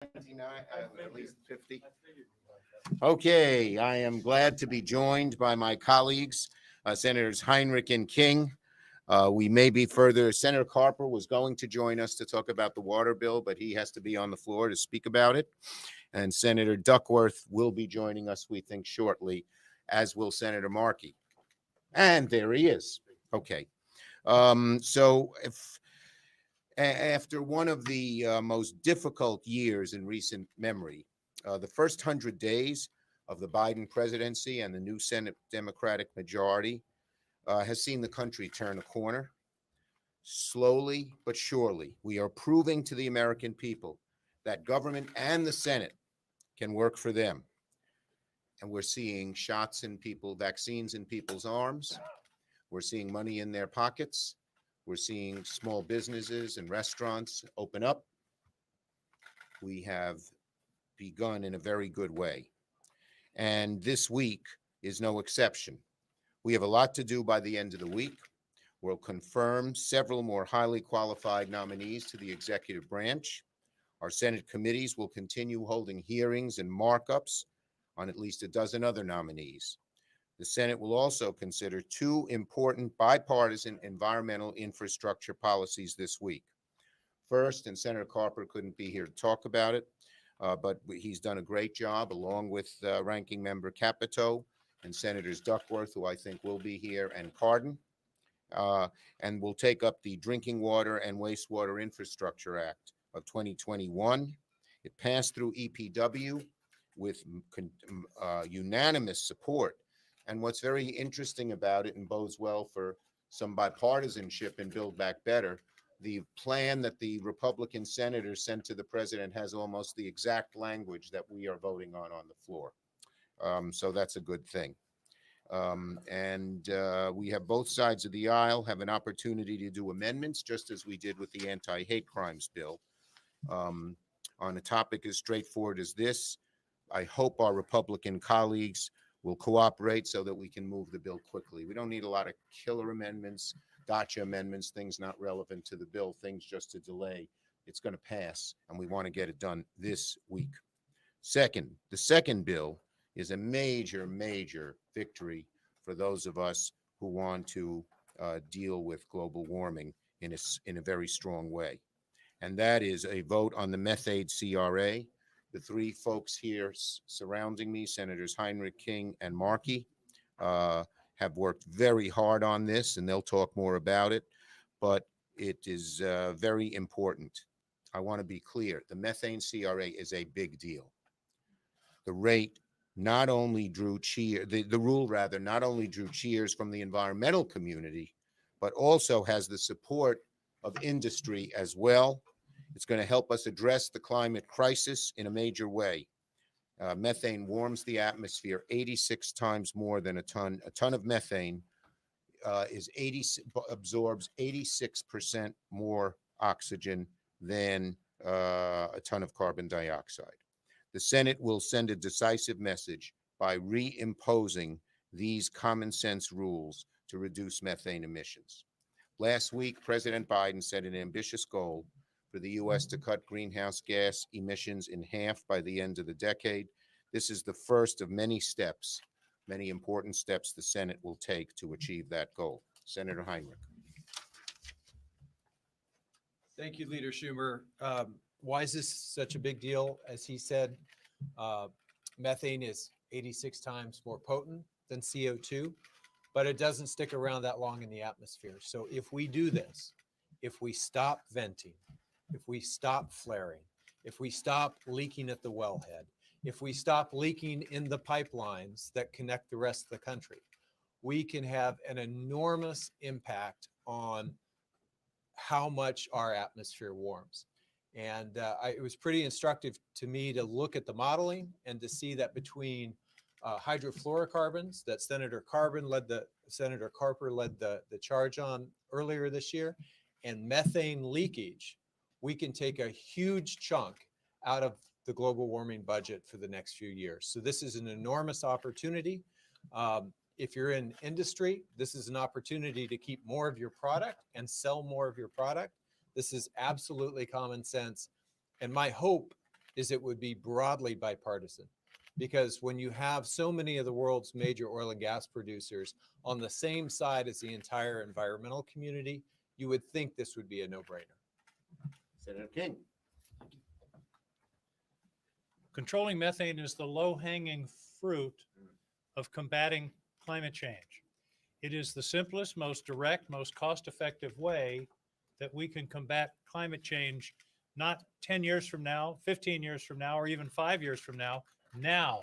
At least 50. Okay, I am glad to be joined by my colleagues, Senators Heinrich and King. We may be further. Senator Carper was going to join us to talk about the water bill, but he has to be on the floor to speak about it. And Senator Duckworth will be joining us, we think, shortly, as will Senator Markey. And there he is. Okay. So if after one of the most difficult years in recent memory, the first 100 days of the Biden presidency and the new Senate Democratic majority has seen the country turn a corner. Slowly but surely, we are proving to the American people that government and the Senate can work for them. And we're seeing shots in people, vaccines in people's arms. We're seeing money in their pockets. We're seeing small businesses and restaurants open up. We have begun in a very good way. And this week is no exception. We have a lot to do by the end of the week. We'll confirm several more highly qualified nominees to the executive branch. Our Senate committees will continue holding hearings and markups on at least a dozen other nominees. The Senate will also consider two important bipartisan environmental infrastructure policies this week. First, and Senator Carper couldn't be here to talk about it, but he's done a great job along with Ranking Member Capito and Senators Duckworth, who I think will be here, and Cardin. And we'll take up the Drinking Water and Wastewater Infrastructure Act of 2021. It passed through EPW with unanimous support. And what's very interesting about it and bodes well for some bipartisanship in Build Back Better, the plan that the Republican senators sent to the president has almost the exact language that we are voting on the floor. So that's a good thing. We have both sides of the aisle have an opportunity to do amendments, just as we did with the anti-hate crimes bill. On a topic as straightforward as this, I hope our Republican colleagues will cooperate so that we can move the bill quickly. We don't need a lot of killer amendments, gotcha amendments, things not relevant to the bill, things just to delay. It's going to pass, and we want to get it done this week. Second, the second bill is a major, major victory for those of us who want to deal with global warming in a very strong way. And that is a vote on the methane CRA. The three folks here surrounding me, Senators Heinrich, King, and Markey, have worked very hard on this, and they'll talk more about it. But it is very important. I want to be clear. The methane CRA is a big deal. The rate not only drew the rule rather not only drew cheers from the environmental community, but also has the support of industry as well. It's going to help us address the climate crisis in a major way. Methane warms the atmosphere 86 times more than a ton. A ton of methane absorbs 86% more oxygen than a ton of carbon dioxide. The Senate will send a decisive message by reimposing these common sense rules to reduce methane emissions. Last week, President Biden set an ambitious goal for the U.S. to cut greenhouse gas emissions in half by the end of the decade. This is the first of many steps, many important steps the Senate will take to achieve that goal. Senator Heinrich. Thank you, Leader Schumer. Why is this such a big deal? As he said, methane is 86 times more potent than CO2, but it doesn't stick around that long in the atmosphere. So if we do this, if we stop venting, if we stop flaring, if we stop leaking at the wellhead, if we stop leaking in the pipelines that connect the rest of the country, we can have an enormous impact on how much our atmosphere warms. And it was pretty instructive to me to look at the modeling and to see that between hydrofluorocarbons that Senator Carper led the charge on earlier this year, and methane leakage, we can take a huge chunk out of the global warming budget for the next few years. So this is an enormous opportunity. If you're in industry, this is an opportunity to keep more of your product and sell more of your product. This is absolutely common sense. And my hope is it would be broadly bipartisan. Because when you have so many of the world's major oil and gas producers on the same side as the entire environmental community, you would think this would be a no-brainer. Senator King. Controlling methane is the low-hanging fruit of combating climate change. It is the simplest, most direct, most cost-effective way that we can combat climate change, not 10 years from now, 15 years from now, or even 5 years from now. Now,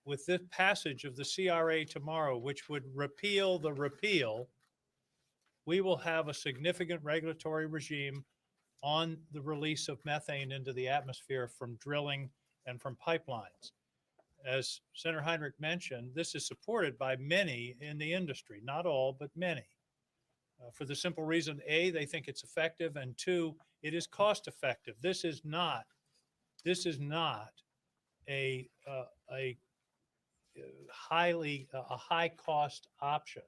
with this passage of the CRA tomorrow, which would repeal the repeal, we will have a significant regulatory regime on the release of methane into the atmosphere from drilling and from pipelines. As Senator Heinrich mentioned, this is supported by many in the industry, not all, but many. For the simple reason, A, they think it's effective, and two, it is cost effective. This is not a high cost option.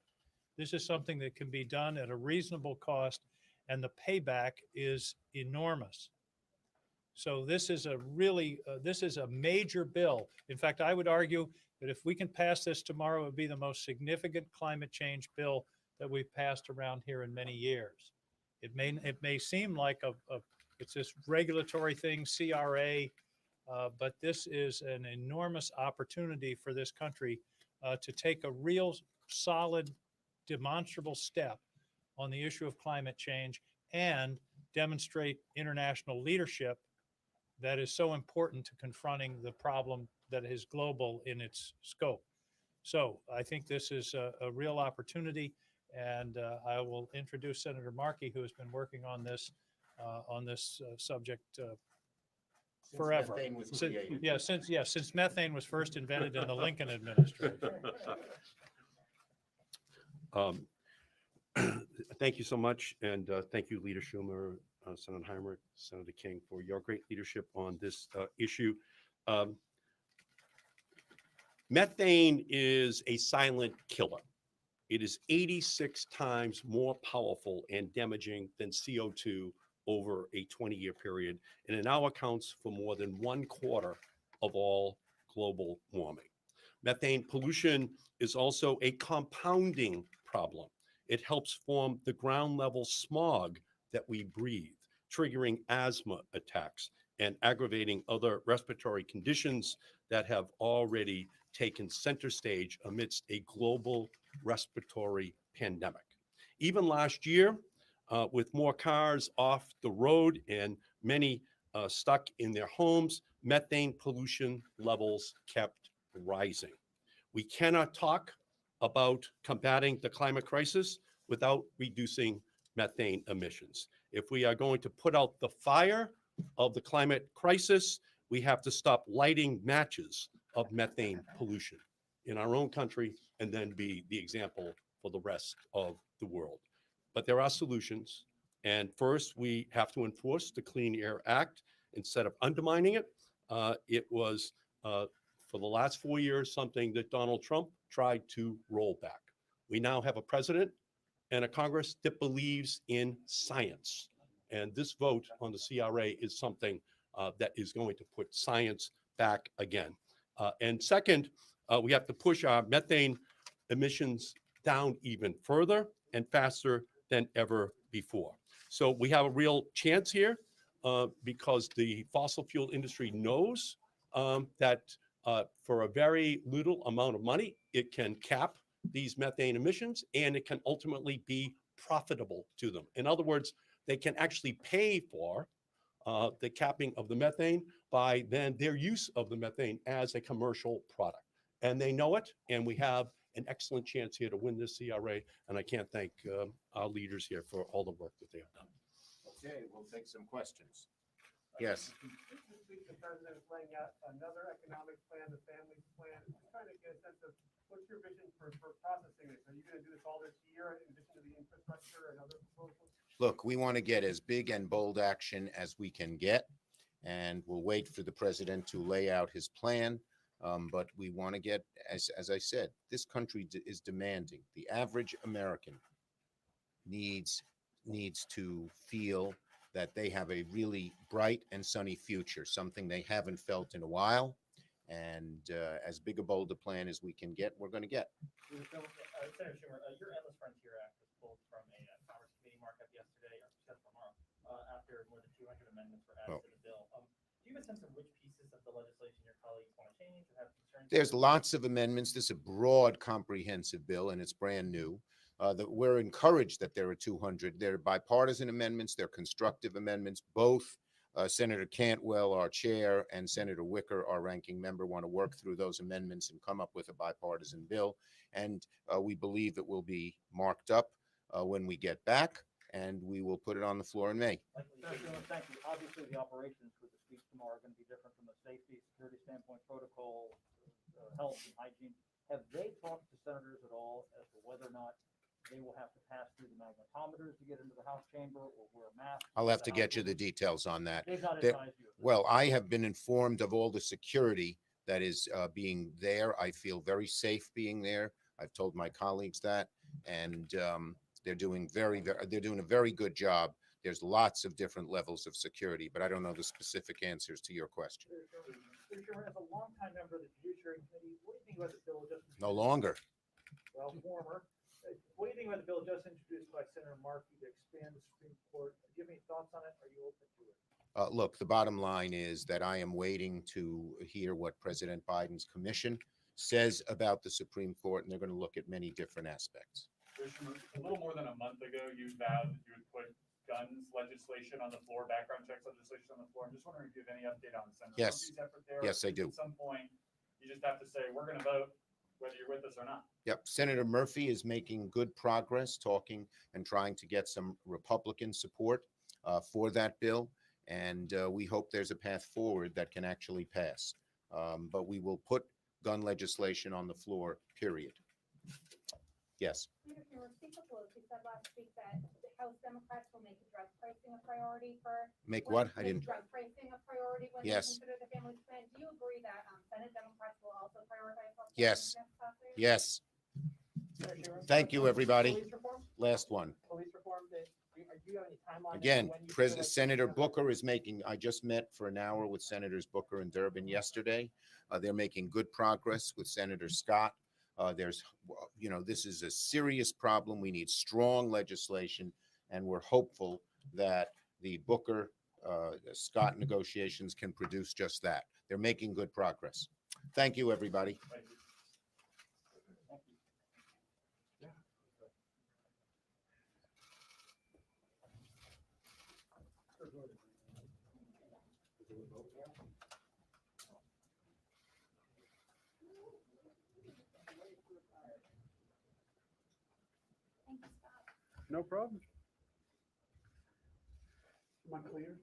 This is something that can be done at a reasonable cost, and the payback is enormous. So this is a major bill. In fact, I would argue that if we can pass this tomorrow, it would be the most significant climate change bill that we've passed around here in many years. It may seem like it's this regulatory thing, CRA, but this is an enormous opportunity for this country to take a real solid, demonstrable step on the issue of climate change and demonstrate international leadership that is so important to confronting the problem that is global in its scope. So I think this is a real opportunity, and I will introduce Senator Markey, who has been working on this subject forever. Methane was created. Since methane was first invented in the Lincoln administration. Thank you so much, and thank you, Leader Schumer, Senator Heinrich, Senator King, for your great leadership on this issue. Methane is a silent killer. It is 86 times more powerful and damaging than CO2 over a 20-year period, and it now accounts for more than 1/4 of all global warming. Methane pollution is also a compounding problem. It helps form the ground level smog that we breathe, triggering asthma attacks and aggravating other respiratory conditions that have already taken center stage amidst a global respiratory pandemic. Even last year, with more cars off the road and many stuck in their homes, methane pollution levels kept rising. We cannot talk about combating the climate crisis without reducing methane emissions. If we are going to put out the fire of the climate crisis, we have to stop lighting matches of methane pollution in our own country and then be the example for the rest of the world. But there are solutions. And first, we have to enforce the Clean Air Act instead of undermining it. It was, for the last 4 years, something that Donald Trump tried to roll back. We now have a president and a Congress that believes in science. And this vote on the CRA is something that is going to put science back again. And second, we have to push our methane emissions down even further and faster than ever before. So we have a real chance here because the fossil fuel industry knows that for a very little amount of money, it can cap these methane emissions and it can ultimately be profitable to them. In other words, they can actually pay for the capping of the methane by then their use of the methane as a commercial product. And they know it, and we have an excellent chance here to win this CRA. And I can't thank our leaders here for all the work that they have done. Okay, we'll take some questions. Yes. This week, the president is laying out another economic plan, the family plan. I'm just trying to get a sense of what's your vision for processing this? Are you going to do this all this year in addition to the infrastructure and other proposals? Look, we want to get as big and bold action as we can get, and we'll wait for the president to lay out his plan. But we want to get, as I said, this country is demanding. The average American needs to feel that they have a really bright and sunny future, something they haven't felt in a while. And as big a bold a plan as we can get, we're going to get. Senator Schumer, your Endless Frontier Act was pulled from a Congress committee markup yesterday, or set tomorrow, after more than 200 amendments were added to the bill. Do you have a sense of which pieces of the legislation your colleagues want to change or have concerns? There's lots of amendments. This is a broad, comprehensive bill, and it's brand new. That we're encouraged that there are 200. They're bipartisan amendments. They're constructive amendments. Both Senator Cantwell, our chair, and Senator Wicker, our ranking member, want to work through those amendments and come up with a bipartisan bill. And we believe it will be marked up when we get back, and we will put it on the floor in May. Thank you. Obviously, the operations with the speech tomorrow are going to be different from a safety, security standpoint, protocol, health and hygiene. Have they talked to senators at all as to whether or not they will have to pass through the magnetometers to get into the House chamber or wear masks? I'll have to get you the details on that. They've not There- advised you. of that. Well, I have been informed of all the security that is being there. I feel very safe being there. I've told my colleagues that, and they're doing they're doing a very good job. There's lots of different levels of security, but I don't know the specific answers to your question. Mr. Schumer, as a longtime member of the Judiciary Committee, what do you think about the bill just? No longer. Well, former. What do you think about the bill just introduced by Senator Markey to expand the Supreme Court? Do you have any thoughts on it? Are you open to it? Look, the bottom line is that I am waiting to hear what President Biden's commission says about the Supreme Court, and they're going to look at many different aspects. A little more than a month ago, you vowed that you would put guns legislation on the floor, background checks legislation on the floor. I'm just wondering if you have any update on Senator Yes. Murphy's effort there. Yes, I do. At some point, you just have to say, we're going to vote whether you're with us or not. Yep, Senator Murphy is making good progress talking and trying to get some Republican support for that bill. And we hope there's a path forward that can actually pass. But we will put gun legislation on the floor, period. Yes. Senator Schumer, Speaker Pelosi said last week that the House Democrats will make drug pricing a priority for. Make when- what? I make didn't. Drug pricing a priority when they Yes. consider the family plan. Do you agree that Senate Democrats will also prioritize? health care Yes. next Saturday? Yes. Senator Schumer, Thank you, everybody. Police reform? Last one. Police reform, do you have any timeline? Again, when you feel like Senator you- Booker is making, I just met for an hour with Senators Booker and Durbin yesterday. They're making good progress with Senator Scott. This is a serious problem. We need strong legislation, and we're hopeful that the Booker Scott negotiations can produce just that. They're making good progress. Thank you, everybody. Thank you. Thank you, Scott. No problem. Am I clear?